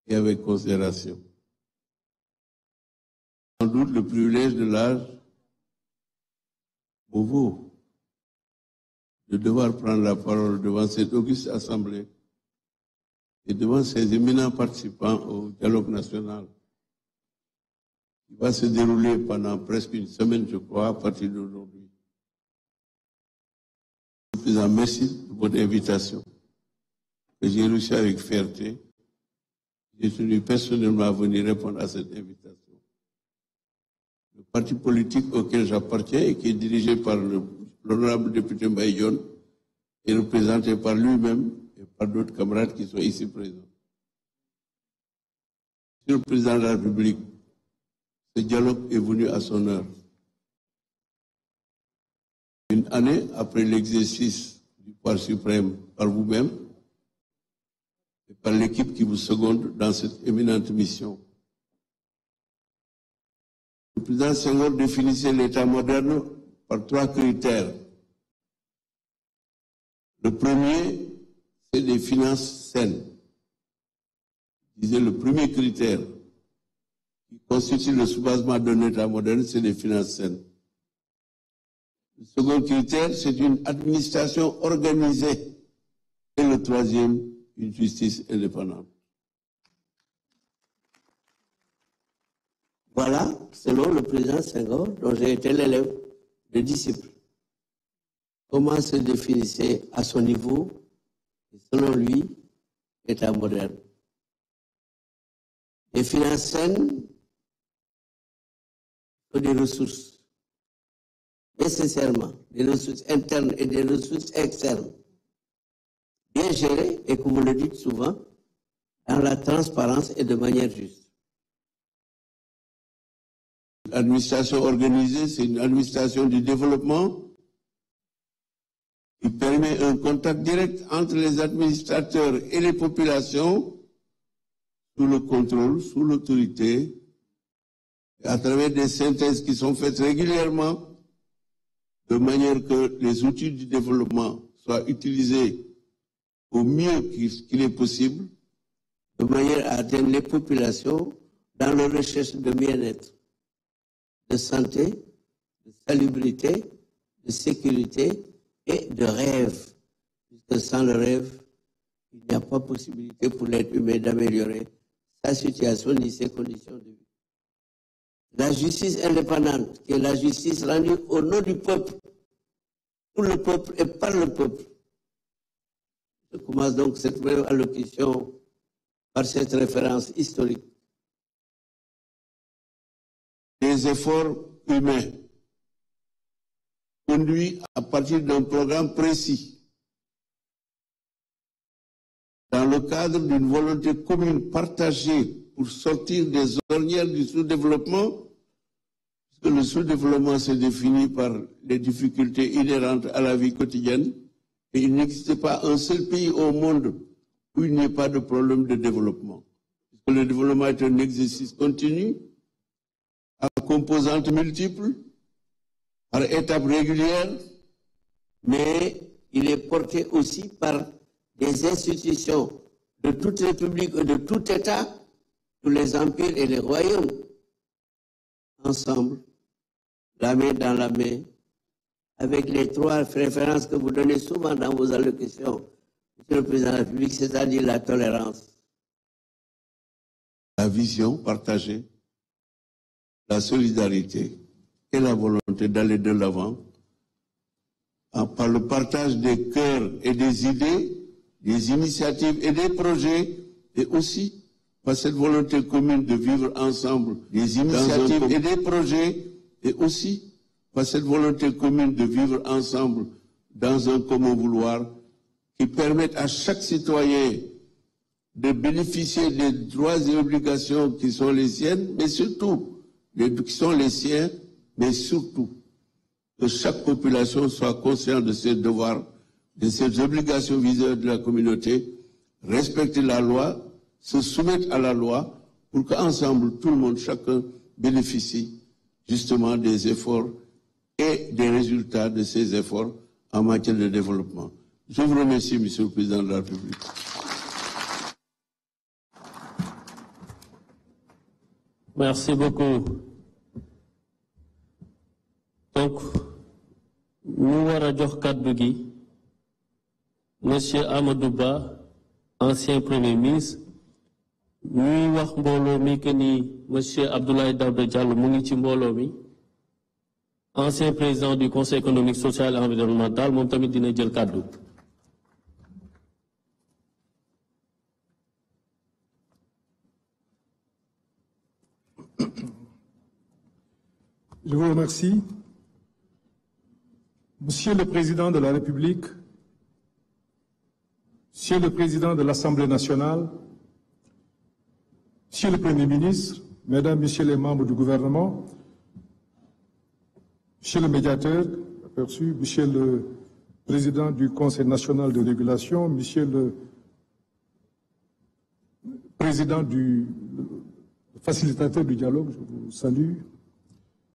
et avec considération. Sans doute le privilège de l'âge vaut de devoir prendre la parole devant cette auguste assemblée et devant ces éminents participants au dialogue national qui va se dérouler pendant presque une semaine, je crois, à partir d'aujourd'hui. Président, merci de votre invitation que j'ai reçue avec fierté. J'ai tenu personnellement à venir répondre à cette invitation. Le parti politique auquel j'appartiens et qui est dirigé par l'honorable député Mbaye est représenté par lui-même et par d'autres camarades qui sont ici présents. Monsieur le Président de la République, ce dialogue est venu à son heure. Une année après l'exercice du pouvoir suprême par vous-même et par l'équipe qui vous seconde dans cette éminente mission. Le président Senghor définissait l'État moderne par 3 critères. Le premier, c'est des finances saines. Il disait le premier critère qui constitue le soubassement d'un État moderne, c'est des finances saines. Le second critère, c'est une administration organisée. Et le troisième, une justice indépendante. Voilà, selon le président Senghor, dont j'ai été l'élève, le disciple, comment se définissait à son niveau, et selon lui, l'État moderne. Les finances saines sont des ressources, nécessairement, des ressources internes et des ressources externes, bien gérées et, comme vous le dites souvent, dans la transparence et de manière juste. L'administration organisée, c'est une administration du développement qui permet un contact direct entre les administrateurs et les populations sous le contrôle, sous l'autorité, à travers des synthèses qui sont faites régulièrement de manière que les outils du développement soient utilisés au mieux qu'il est possible, de manière à atteindre les populations dans leur recherche de bien-être, de santé, de salubrité, de sécurité et de rêve. Puisque sans le rêve, il n'y a pas possibilité pour l'être humain d'améliorer sa situation ni ses conditions de vie. La justice indépendante, qui est la justice rendue au nom du peuple, pour le peuple et par le peuple. Je commence donc cette brève allocution par cette référence historique. Les efforts humains conduits à partir d'un programme précis dans le cadre d'une volonté commune partagée pour sortir des ornières du sous-développement, puisque le sous-développement se définit par les difficultés inhérentes à la vie quotidienne, et il n'existe pas un seul pays au monde où il n'y ait pas de problème de développement. Puisque le développement est un exercice continu, à composantes multiples, par étapes régulières, mais il est porté aussi par des institutions de toute république et de tout État, tous les empires et les royaumes, ensemble, la main dans la main, avec les 3 références que vous donnez souvent dans vos allocutions, Monsieur le Président de la République, c'est-à-dire la tolérance. La vision partagée, la solidarité et la volonté d'aller de l'avant par le partage des cœurs et des idées, des initiatives et des projets, et aussi par cette volonté commune de vivre ensemble des initiatives et des projets, et aussi par cette volonté commune de vivre ensemble dans un commun vouloir qui permette à chaque citoyen de bénéficier des droits et obligations qui sont les siennes, mais surtout qui sont les siens, mais surtout que chaque population soit consciente de ses devoirs, de ses obligations vis-à-vis de la communauté, respecter la loi, se soumettre à la loi, pour qu'ensemble, tout le monde, chacun, bénéficie justement des efforts et des résultats de ces efforts en matière de développement. Je vous remercie, Monsieur le Président de la République. Merci beaucoup. Donc, nous avons dit Monsieur Amadou Ba, ancien Premier ministre, nous avons dit Monsieur Abdoulaye Daouda Diallo, ancien président du Conseil économique, social et environnemental, mon tamit dina jël kaddu. Je vous remercie. Monsieur le Président de la République, Monsieur le Président de l'Assemblée nationale, Monsieur le Premier ministre, Mesdames, Messieurs les membres du gouvernement, Monsieur le médiateur, aperçu, Monsieur le Président du Conseil national de régulation, Monsieur le Président du facilitateur du dialogue, je vous salue.